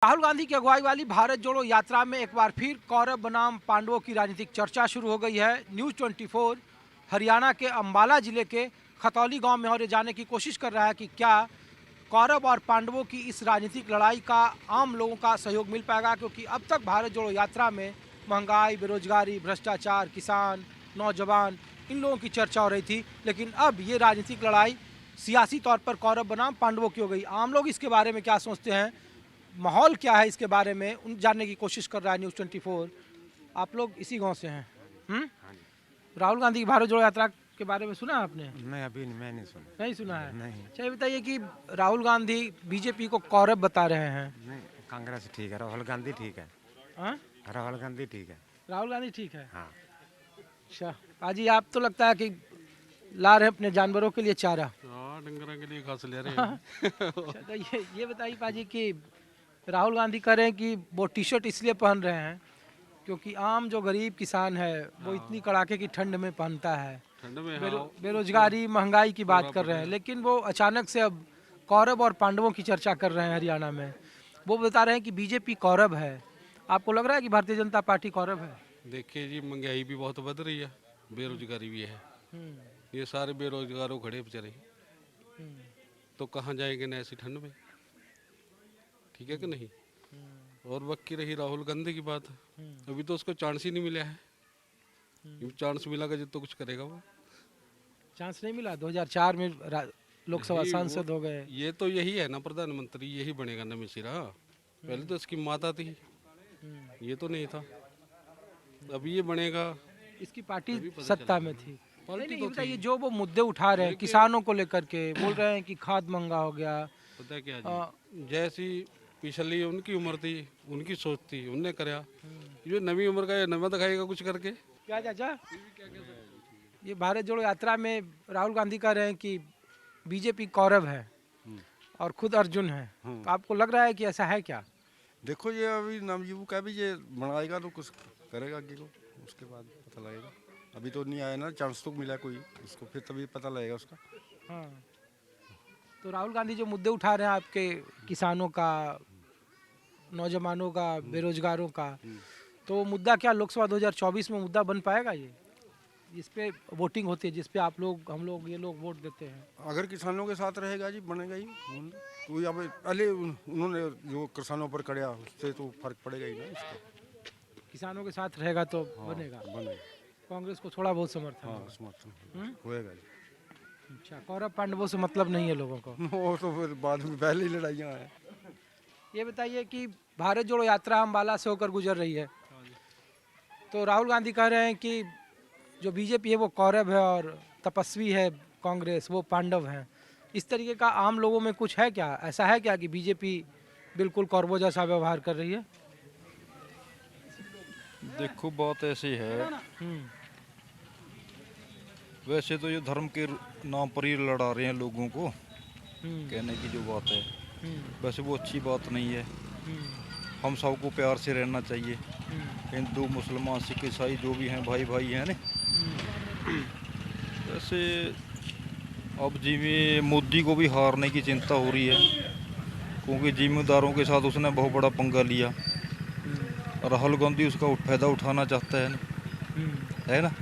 राहुल गांधी की अगुवाई वाली भारत जोड़ो यात्रा में एक बार फिर कौरव बनाम पांडवों की राजनीतिक चर्चा शुरू हो गई है। न्यूज़ 24 हरियाणा के अंबाला जिले के खतौली गांव में और ये जानने की कोशिश कर रहा है कि क्या कौरव और पांडवों की इस राजनीतिक लड़ाई का आम लोगों का सहयोग मिल पाएगा, क्योंकि अब तक भारत जोड़ो यात्रा में महंगाई, बेरोजगारी, भ्रष्टाचार, किसान, नौजवान, इन लोगों की चर्चा हो रही थी। लेकिन अब ये राजनीतिक लड़ाई सियासी तौर पर कौरव बनाम पांडवों की हो गई। आम लोग इसके बारे में क्या सोचते हैं, माहौल क्या है, इसके बारे में उन जानने की कोशिश कर रहा है न्यूज़ 24। आप लोग इसी गांव से हैं? राहुल गांधी की भारत जोड़ो यात्रा के बारे में सुना आपने? नहीं, अभी मैं नहीं सुना। नहीं सुना है? नहीं। अच्छा, ये बताइए कि राहुल गांधी बीजेपी को कौरव बता रहे हैं। नहीं, कांग्रेस ठीक है, राहुल गांधी ठीक है। हाँ, राहुल गांधी ठीक है। राहुल गांधी ठीक है। हाँ। अच्छा पाजी, आप तो लगता है कि ला रहे हैं अपने जानवरों के लिए चारा। डंगरा के लिए घास ले रहे हैं। अच्छा, तो ये बताइए पाजी कि राहुल गांधी कह रहे हैं कि वो टी शर्ट इसलिए पहन रहे हैं क्योंकि आम जो गरीब किसान है वो इतनी कड़ाके की ठंड में पहनता है। ठंड में बेरोजगारी, महंगाई की बात कर रहे हैं, लेकिन वो अचानक से अब कौरव और पांडवों की चर्चा कर रहे हैं हरियाणा में। वो बता रहे हैं कि बीजेपी कौरव है। आपको लग रहा है कि भारतीय जनता पार्टी कौरव है? देखिए जी, महंगाई भी बहुत बढ़ रही है, बेरोजगारी भी है। ये सारे बेरोजगारों खड़े बेचारे, तो कहाँ जाएंगे न ऐसी ठंड में? ठीक है कि नहीं? और बाकी रही राहुल गांधी की बात, अभी तो उसको चांस ही नहीं मिला है। चांस मिला जित तो कुछ करेगा वो। चांस नहीं मिला? 2004 में लोकसभा नहीं, सांसद हो गए। ये तो यही है ना, प्रधानमंत्री यही बनेगा न मिश्रा। पहले तो इसकी माता थी, ये तो नहीं था। अभी ये बनेगा। इसकी पार्टी सत्ता में थी। पार्टी नहीं, तो बताइए, थी। जो वो मुद्दे उठा रहे हैं किसानों को लेकर के, बोल रहे हैं कि खाद महंगा हो गया। पता है क्या जी, जैसी पिछली उनकी उम्र थी, उनकी सोच थी, उनने कराया। जो नवी उम्र का ये नवा दिखाएगा कुछ करके। क्या चाचा, ये भारत जोड़ो यात्रा में राहुल गांधी कह रहे हैं कि बीजेपी कौरव है और खुद अर्जुन है, तो आपको लग रहा है कि ऐसा है क्या? देखो, ये अभी नवयुवक का भी ये बनाएगा तो कुछ करेगा आगे को, उसके बाद पता लगेगा। अभी तो नहीं आया ना, चांस तो मिला कोई उसको, फिर तभी पता लगेगा उसका। हाँ, तो राहुल गांधी जो मुद्दे उठा रहे हैं आपके किसानों का, नौजवानों का, बेरोजगारों का, तो वो मुद्दा क्या लोकसभा 2024 में मुद्दा बन पाएगा? ये जिस पे वोटिंग होती है, जिस पे आप लोग, हम लोग, ये लोग वोट देते हैं। अगर किसानों के साथ रहेगा जी, बनेगा ही। तो यहाँ पे पहले उन्होंने जो किसानों पर कड़ा, उससे तो फर्क पड़ेगा ही ना इसका। किसानों के साथ रहेगा तो बनेगा। कांग्रेस को थोड़ा बहुत समर्थन हाँ, होगा। समर्थन होएगा जी। अच्छा, कौरव पांडवों से मतलब नहीं है लोगों को? वो तो फिर बाद में पहले ही लड़ाइयाँ हैं। ये बताइए कि भारत जोड़ो यात्रा अंबाला से होकर गुजर रही है, तो राहुल गांधी कह रहे हैं कि जो बीजेपी है वो कौरव है और तपस्वी है कांग्रेस वो पांडव है। इस तरीके का आम लोगों में कुछ है क्या? ऐसा है क्या कि बीजेपी बिल्कुल कौरवों जैसा व्यवहार कर रही है? देखो, बात ऐसी है, वैसे तो ये धर्म के नाम पर ही लड़ा रहे हैं लोगों को, कहने की जो बात है, वैसे वो अच्छी बात नहीं है। हम सबको प्यार से रहना चाहिए। हिंदू, मुसलमान, सिख, ईसाई जो भी हैं, भाई भाई हैं ना। वैसे अब जिम्मे मोदी को भी हारने की चिंता हो रही है, क्योंकि जिम्मेदारों के साथ उसने बहुत बड़ा पंगा लिया। राहुल गांधी उसका फायदा उठाना चाहता है ना।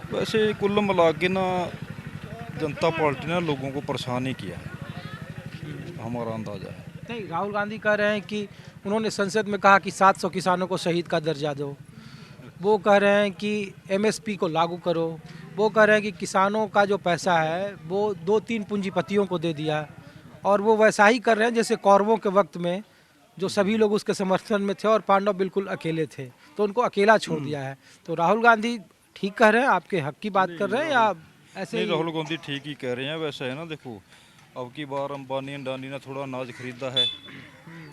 वैसे कुल मिला के ना, जनता पार्टी ने लोगों को परेशान ही किया है, हमारा अंदाजा है। नहीं, राहुल गांधी कह रहे हैं कि उन्होंने संसद में कहा कि 700 किसानों को शहीद का दर्जा दो। वो कह रहे हैं कि एमएसपी को लागू करो। वो कह रहे हैं कि किसानों का जो पैसा है वो 2-3 पूंजीपतियों को दे दिया, और वो वैसा ही कर रहे हैं जैसे कौरवों के वक्त में जो सभी लोग उसके समर्थन में थे और पांडव बिल्कुल अकेले थे, तो उनको अकेला छोड़ दिया है। तो राहुल गांधी ठीक कह रहे हैं, आपके हक की बात कर रहे हैं, या ऐसे नहीं, ही? राहुल गांधी ठीक ही कह रहे हैं। वैसा है ना, देखो, अब की बार अंबानी अंडानी ने थोड़ा अनाज खरीदा है।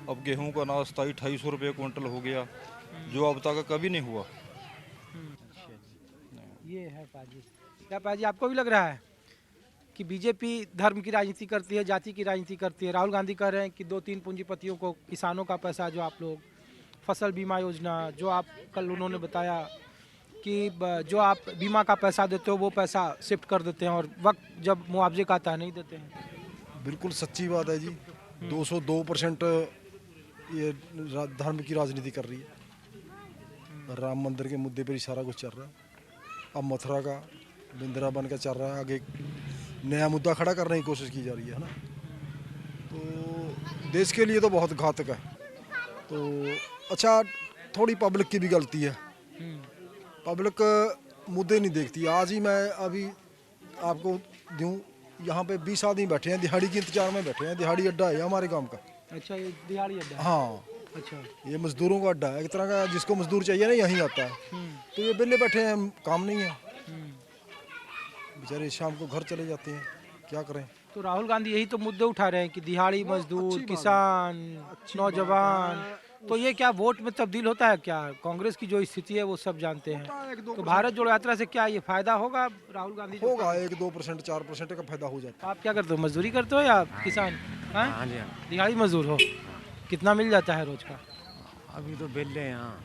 अब गेहूं का अनाज 2700 रुपये क्विंटल हो गया, जो अब तक कभी नहीं हुआ। ये है पाजी। क्या पाजी, आपको भी लग रहा है कि बीजेपी धर्म की राजनीति करती है, जाति की राजनीति करती है? राहुल गांधी कह रहे हैं कि 2-3 पूंजीपतियों को किसानों का पैसा, जो आप लोग फसल बीमा योजना, जो आप कल उन्होंने बताया कि जो आप बीमा का पैसा देते हो वो पैसा शिफ्ट कर देते हैं और वक्त जब मुआवजे का आता है नहीं देते हैं। बिल्कुल सच्ची बात है जी। 202% ये धर्म की राजनीति कर रही है। राम मंदिर के मुद्दे पर ही सारा कुछ चल रहा है। अब मथुरा का वृंदावन का चल रहा है, आगे नया मुद्दा खड़ा करने की कोशिश की जा रही है ना। तो देश के लिए तो बहुत घातक है। तो अच्छा, थोड़ी पब्लिक की भी गलती है। पब्लिक मुद्दे नहीं देखती। आज ही मैं अभी आपको दूं, यहाँ पे 20 आदमी बैठे हैं, दिहाड़ी के इंतजार में बैठे हैं। दिहाड़ी अड्डा है हमारे गांव का। अच्छा, ये दिहाड़ी अड्डा है। हाँ, अच्छा। ये मजदूरों का अड्डा है एक तरह का। जिसको मजदूर चाहिए ना यहीं आता है। तो ये बेले बैठे हैं, काम नहीं है, बेचारे शाम को घर चले जाते हैं, क्या करें। तो राहुल गांधी यही तो मुद्दे उठा रहे हैं कि दिहाड़ी मजदूर, किसान, नौजवान। तो ये क्या वोट में तब्दील होता है क्या? कांग्रेस की जो स्थिति है वो सब जानते हैं। तो भारत जोड़ो यात्रा से क्या ये फायदा होगा राहुल गांधी जो? होगा 1-2%, 4% का फायदा हो जाता आप क्या करते हो, मजदूरी करते हो या किसान? हाँ, हाँ जी हाँ। दिहाड़ी मजदूर हो। कितना मिल जाता है रोज का? अभी तो बिल्ले हैं, हाँ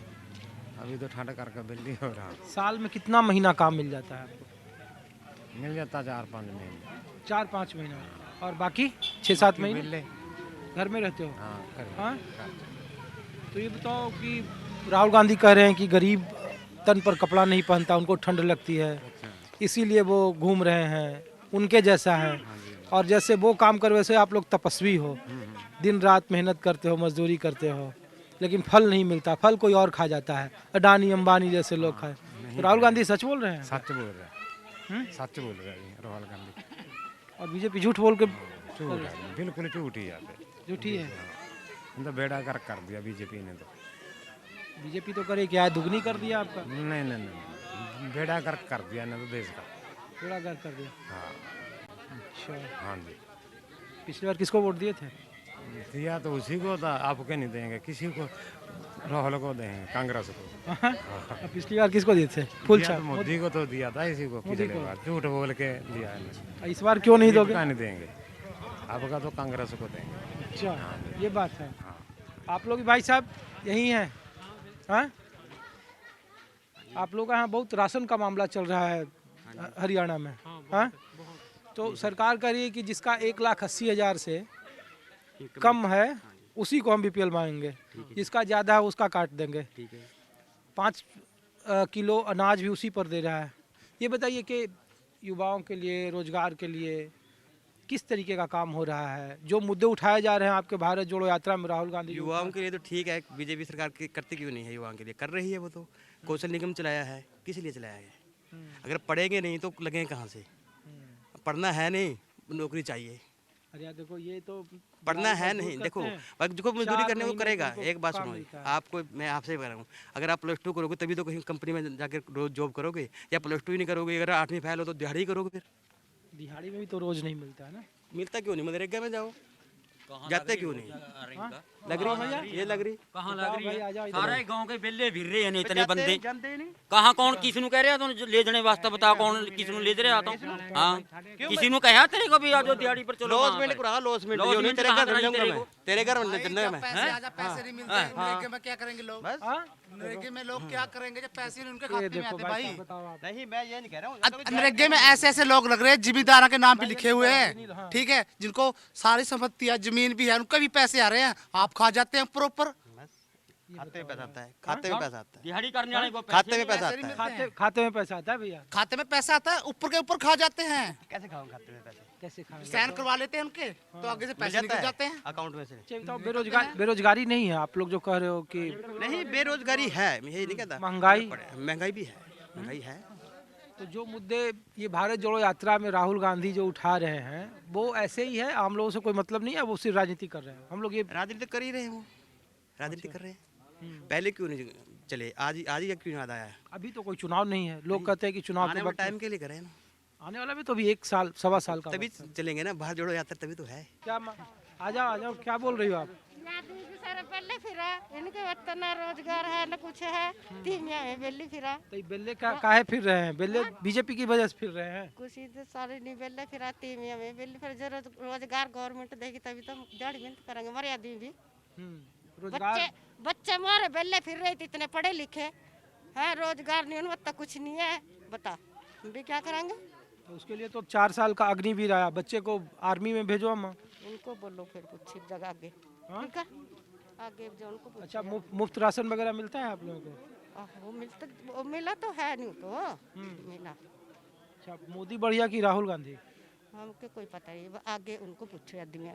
अभी तो ठंड करके बिल्ली हो रहा। साल में कितना महीना काम मिल जाता है आपको? मिल जाता 4-5 महीने। 4-5 महीना। और बाकी 6-7 महीने बिल्ले घर में रहते हो? हाँ हाँ? तो ये बताओ कि राहुल गांधी कह रहे हैं कि गरीब तन पर कपड़ा नहीं पहनता, उनको ठंड लगती है, इसीलिए वो घूम रहे हैं, उनके जैसा है। और जैसे वो काम कर वैसे आप लोग तपस्वी हो, दिन रात मेहनत करते हो, मजदूरी करते हो, लेकिन फल नहीं मिलता। फल कोई और खा जाता है, अडानी अंबानी जैसे लोग खाए। तो राहुल गांधी सच बोल रहे हैं सच बोल रहा है, सच बोल रहा है राहुल गांधी। और बीजेपी झूठ बोल के? झूठ है, बिल्कुल झूठ ही यहाँ पे। झूठी है। तो बेड़ा गर्क कर दिया बीजेपी ने। तो बीजेपी तो करे क्या है, दुगनी कर दिया आपका। नहीं, बेड़ा गर्क कर दिया ना तो देश का। थोड़ा कर दिया। हाँ अच्छा, हाँ जी। पिछली बार किसको वोट दिए थे? दिया तो उसी को था, आपको नहीं देंगे, किसी को राहुल को देंगे, कांग्रेस को। अब पिछली बार किसको दिए थे? फुल दिया तो छाप। मोदी को तो दिया था, इसी को पिछले को। बार झूठ बोल के दिया है। इस बार क्यों नहीं दोगे? नहीं देंगे, आपका तो कांग्रेस को देंगे। अच्छा, ये बात है। आप लोग भी भाई साहब यही हैं? हाँ, आप लोग का यहाँ बहुत राशन का मामला चल रहा है हरियाणा में। हाँ, तो सरकार कह रही है कि जिसका 1,80,000 से कम है उसी को हम बीपीएल मांगेंगे, जिसका ज़्यादा है उसका काट देंगे। 5 किलो अनाज भी उसी पर दे रहा है। ये बताइए कि युवाओं के लिए, रोजगार के लिए किस तरीके का काम हो रहा है? जो मुद्दे उठाए जा रहे हैं आपके भारत जोड़ो यात्रा में राहुल गांधी जो युवाओं के लिए तो ठीक है, बीजेपी सरकार करती क्यों नहीं है? युवाओं के लिए कर रही है। वो तो कौशल निगम चलाया है, किस लिए चलाया है? अगर पढ़ेंगे नहीं तो लगेंगे कहाँ से? पढ़ना है नहीं, नौकरी चाहिए। अरे यार देखो, ये तो पढ़ना है नहीं, देखो जो मजदूरी करने वो करेगा। एक बात सुनो, आपको मैं आपसे कह रहा हूँ, अगर आप +2 करोगे तभी तो कहीं कंपनी में जाकर रोज जॉब करोगे, या +2 ही नहीं करोगे, अगर 8वीं फेल हो तो दिहाड़ी करोगे। फिर दिहाड़ी में भी तो रोज नहीं मिलता है ना। मिलता क्यों नहीं? मनरेगा में जाओ, जाते क्यों नहीं? लग रही भैया, ये लग रही कहाँ लग रही भाई, आ है? जाओ इधर। सारे गांव के बिल्ले फिर रहे हैं इतने बंदे। जानते ही नहीं। कहाँ कौन किसी कह रहा तो ले जाने वास्ते बता, कौन किसी ले रहा था? हाँ, किसी ने कहा तेरे को भी आज दिहाड़ी पर चलो। लॉसमेंट करा, लॉसमेंट लॉसमेंट नहीं, तेरे कहाँ घर में कराई तेरे जाऊंगा को? मैं, तेरे घर में जन्नत में। पैसे नहीं मिलते, नरेगा में क्या करेंगे लोग? हाँ? नरेगा में लोग क्या करेंगे जब पैसे नहीं उनके ये खाते में देखो आते? भाई भाई साहब, बताओ आप। नहीं, मैं ये नहीं कह रहा हूँ। नरेगा में ऐसे ऐसे लोग लग रहे हैं जिम्मेदारों के नाम पे लिखे हुए हैं, ठीक है, जिनको सारी संपत्तियां, जमीन भी है, उनके भी पैसे आ रहे हैं, आप खा जाते हैं प्रॉपर। खाते में पैसा आता है, खाते में पैसा आता है, दिहाड़ी करने वाले को खाते में पैसा आता है। खाते में पैसा आता है भैया? खाते में पैसा आता है, ऊपर के ऊपर खा जाते हैं। कैसे खाऊं खाते में पैसे? कैसे खाएंगे? साइन करवा लेते हैं उनके, तो आगे से पैसे निकल जाते हैं अकाउंट में से। अच्छा, बताओ, बेरोजगारी नहीं है? आप लोग जो कह रहे हो कि नहीं, बेरोजगारी है, मैं यही नहीं कहता। महंगाई भी है, महंगाई है। तो जो मुद्दे ये भारत जोड़ो यात्रा में राहुल गांधी जो उठा रहे हैं वो ऐसे ही है, आम लोगों से कोई मतलब नहीं है, वो सिर्फ राजनीति कर रहे हैं। हम लोग ये राजनीति कर ही रहे हैं, वो राजनीति कर रहे हैं। पहले क्यों नहीं चले? आज ही क्यों याद आया है? अभी तो कोई चुनाव नहीं है, लोग कहते हैं कि चुनाव आने के वाले वक्त टाइम के लिए करें ना, आने वाला भी तो अभी 1 साल 1.25 साल का तभी वक्त है। चलेंगे ना। भारत जोड़ो यात्रा तभी तो है। क्या आ जाओ, क्या बोल रही हो आप? सारे बेल्ले फिरा, इनके वक्त ना रोजगार है ना कुछ है, तीमिया में बेल्ली फिरा। तो ये बेल्ले काहे फिर रहे हैं? बेल्ले बीजेपी की वजह से फिर रहे हैं। कुछ इधर सारे नहीं बेल्ले फिरा, तीमिया में बेल्ली फिर। जो रोजगार गवर्नमेंट देगी तभी तो जड़ मेहनत करेंगे, हमारे आदमी भी। रोजगार बच्चे मारे बेल्ले फिर रहे थे, इतने पढ़े लिखे हैं, रोजगार नहीं, उनका कुछ नहीं है, बता हम भी क्या करेंगे? तो उसके लिए तो 4 साल का अग्निवीर आया, बच्चे को आर्मी में भेजो। हम उनको बोलो फिर कुछ जगह आगे, हाँ? ठीक है? आगे जो उनको पूछो। अच्छा, मुफ्त राशन वगैरह मिलता है आप लोगों को? वो मिला तो है नहीं तो मिला। अच्छा, मोदी बढ़िया कि राहुल गांधी? हमको कोई पता नहीं, आगे उनको पूछो आदमी।